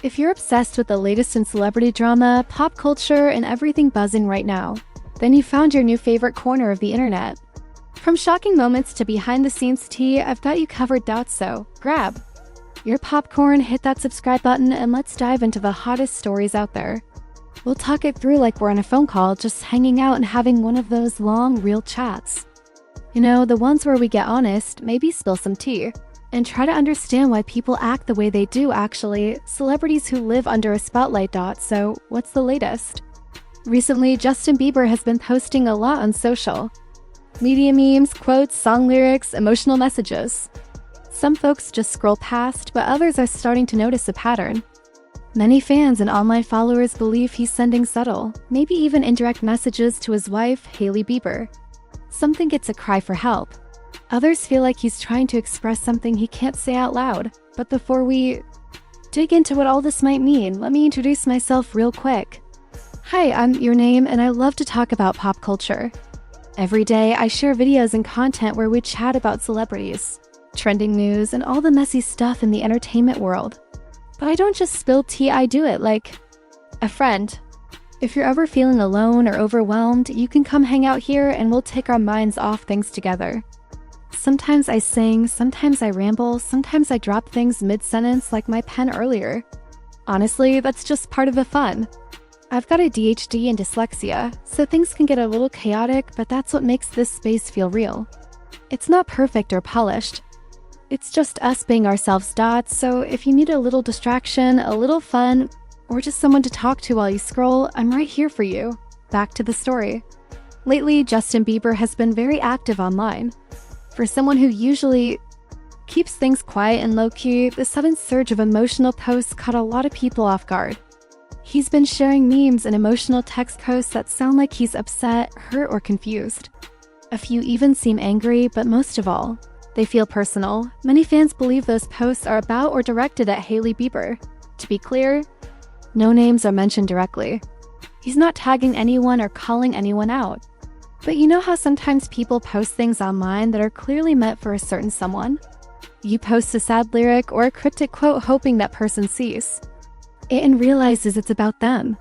If you're obsessed with the latest in celebrity drama, pop culture, and everything buzzing right now, then you found your new favorite corner of the internet. From shocking moments to behind-the-scenes tea, I've got you covered, so grab your popcorn, hit that subscribe button, and let's dive into the hottest stories out there. We'll talk it through like we're on a phone call, just hanging out and having one of those long, real chats. You know, the ones where we get honest, maybe spill some tea, and try to understand why people act the way they do actually, celebrities who live under a spotlight. So, what's the latest? Recently, Justin Bieber has been posting a lot on social media: memes, quotes, song lyrics, emotional messages. Some folks just scroll past, but others are starting to notice a pattern. Many fans and online followers believe he's sending subtle, maybe even indirect messages to his wife, Hailey Bieber. Some think it's a cry for help. Others feel like he's trying to express something he can't say out loud. But before we dig into what all this might mean, let me introduce myself real quick. Hi, I'm Your Name, and I love to talk about pop culture. Every day, I share videos and content where we chat about celebrities, trending news, and all the messy stuff in the entertainment world. But I don't just spill tea, I do it like a friend. If you're ever feeling alone or overwhelmed, you can come hang out here and we'll take our minds off things together. Sometimes I sing, sometimes I ramble, sometimes I drop things mid-sentence like my pen earlier. Honestly, that's just part of the fun. I've got ADHD and dyslexia, so things can get a little chaotic, but that's what makes this space feel real. It's not perfect or polished. It's just us being ourselves. So if you need a little distraction, a little fun, or just someone to talk to while you scroll, I'm right here for you. Back to the story. Lately, Justin Bieber has been very active online. For someone who usually keeps things quiet and low-key, the sudden surge of emotional posts caught a lot of people off guard. He's been sharing memes and emotional text posts that sound like he's upset, hurt, or confused. A few even seem angry, but most of all, they feel personal. Many fans believe those posts are about or directed at Hailey Bieber. To be clear, no names are mentioned directly. He's not tagging anyone or calling anyone out. But you know how sometimes people post things online that are clearly meant for a certain someone? You post a sad lyric or a cryptic quote hoping that person sees it and realizes it's about them.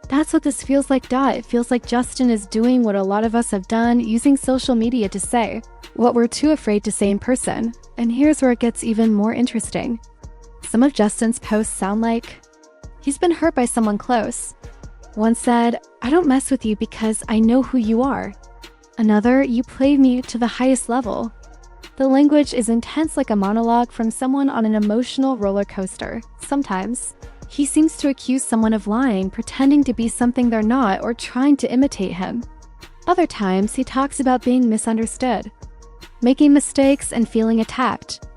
That's what this feels like. It feels like Justin is doing what a lot of us have done, using social media to say what we're too afraid to say in person. And here's where it gets even more interesting. Some of Justin's posts sound like he's been hurt by someone close. One said, "I don't mess with you because I know who you are." Another, "You played me to the highest level." The language is intense, like a monologue from someone on an emotional roller coaster. Sometimes he seems to accuse someone of lying, pretending to be something they're not, or trying to imitate him. Other times, he talks about being misunderstood, making mistakes, and feeling attacked.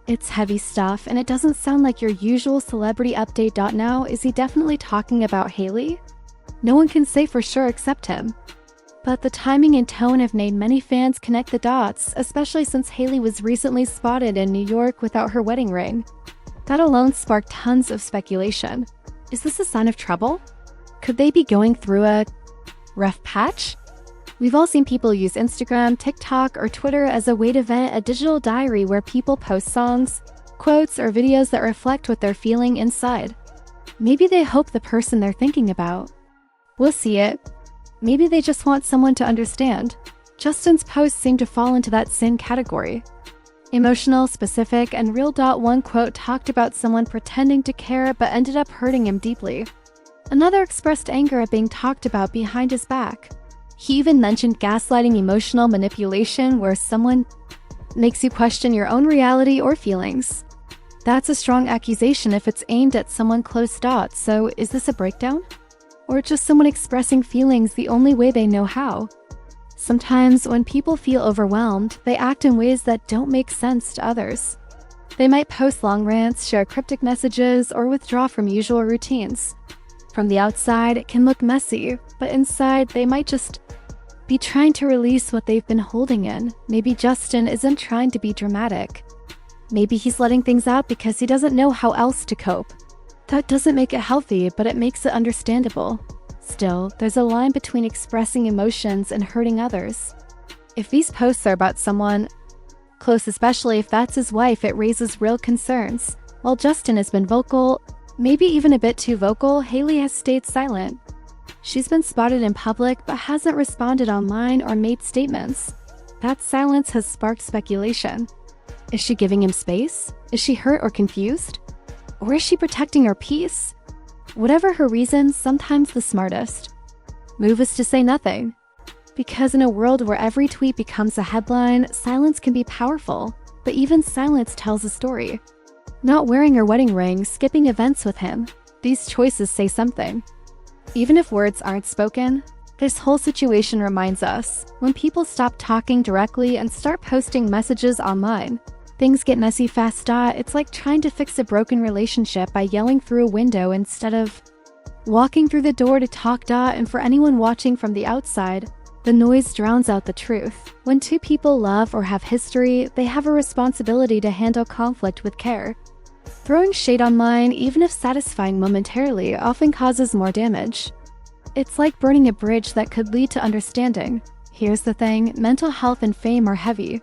It's heavy stuff, and it doesn't sound like your usual celebrity update. Now, is he definitely talking about Hailey? No one can say for sure except him. But the timing and tone have made many fans connect the dots, especially since Hailey was recently spotted in New York without her wedding ring. That alone sparked tons of speculation. Is this a sign of trouble? Could they be going through a rough patch? We've all seen people use Instagram, TikTok, or Twitter as a way to vent, a digital diary where people post songs, quotes, or videos that reflect what they're feeling inside. Maybe they hope the person they're thinking about will see it. Maybe they just want someone to understand. Justin's posts seem to fall into that same category. Emotional, specific, and real. One quote talked about someone pretending to care but ended up hurting him deeply. Another expressed anger at being talked about behind his back. He even mentioned gaslighting, emotional manipulation, where someone makes you question your own reality or feelings. That's a strong accusation if it's aimed at someone close. So is this a breakdown? Or just someone expressing feelings the only way they know how? Sometimes when people feel overwhelmed, they act in ways that don't make sense to others. They might post long rants, share cryptic messages, or withdraw from usual routines. From the outside, it can look messy, but inside, they might just be trying to release what they've been holding in. Maybe Justin isn't trying to be dramatic. Maybe he's letting things out because he doesn't know how else to cope. That doesn't make it healthy, but it makes it understandable. Still, there's a line between expressing emotions and hurting others. If these posts are about someone close, especially if that's his wife, it raises real concerns. While Justin has been vocal Maybe even a bit too vocal, Hailey has stayed silent. She's been spotted in public but hasn't responded online or made statements. That silence has sparked speculation. Is she giving him space? Is she hurt or confused? Or is she protecting her peace? Whatever her reason, sometimes the smartest move is to say nothing. Because in a world where every tweet becomes a headline, silence can be powerful, but even silence tells a story. Not wearing her wedding ring, skipping events with him, these choices say something. Even if words aren't spoken, this whole situation reminds us, when people stop talking directly and start posting messages online, things get messy fast. It's like trying to fix a broken relationship by yelling through a window instead of walking through the door to talk. And for anyone watching from the outside, the noise drowns out the truth. When two people love or have history, they have a responsibility to handle conflict with care. Throwing shade online, even if satisfying momentarily, often causes more damage. It's like burning a bridge that could lead to understanding. Here's the thing, mental health and fame are heavy.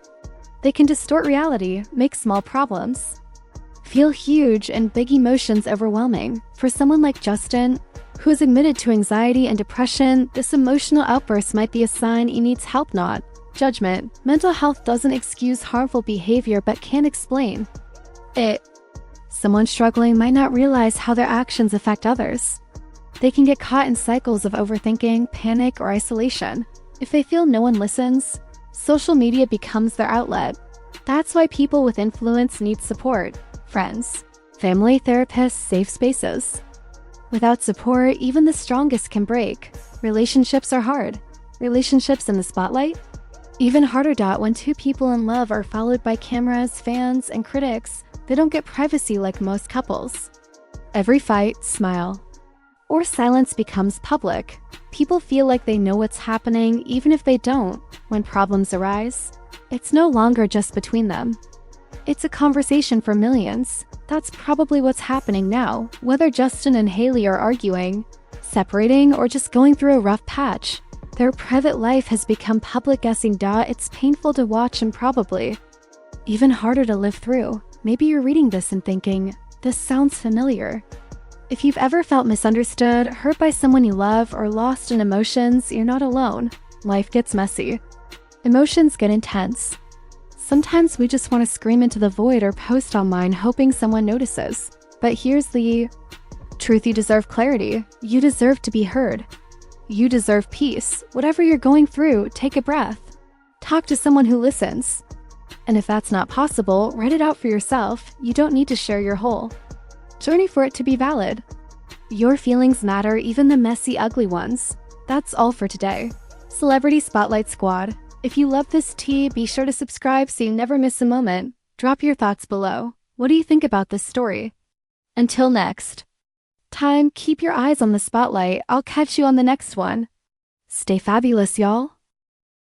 They can distort reality, make small problems feel huge, and big emotions overwhelming. For someone like Justin, who is admitted to anxiety and depression, this emotional outburst might be a sign he needs help, not judgment. Mental health doesn't excuse harmful behavior but can explain it. Someone struggling might not realize how their actions affect others. They can get caught in cycles of overthinking, panic, or isolation. If they feel no one listens, social media becomes their outlet. That's why people with influence need support. Friends, family, therapists, safe spaces. Without support, even the strongest can break. Relationships are hard. Relationships in the spotlight? Even harder. When two people in love are followed by cameras, fans, and critics, they don't get privacy like most couples. Every fight, smile, or silence becomes public. People feel like they know what's happening even if they don't. When problems arise, it's no longer just between them. It's a conversation for millions. That's probably what's happening now, whether Justin and Hailey are arguing, separating, or just going through a rough patch. Their private life has become public. It's painful to watch and probably even harder to live through. Maybe you're reading this and thinking, this sounds familiar. If you've ever felt misunderstood, hurt by someone you love, or lost in emotions, you're not alone. Life gets messy. Emotions get intense. Sometimes we just want to scream into the void or post online hoping someone notices. But here's the truth: you deserve clarity. You deserve to be heard. You deserve peace. Whatever you're going through, take a breath. Talk to someone who listens. And if that's not possible, write it out for yourself. You don't need to share your whole journey for it to be valid. Your feelings matter, even the messy, ugly ones. That's all for today. Celebrity Spotlight Squad. If you love this tea, be sure to subscribe so you never miss a moment. Drop your thoughts below. What do you think about this story? Until next time, keep your eyes on the spotlight. I'll catch you on the next one. Stay fabulous, y'all.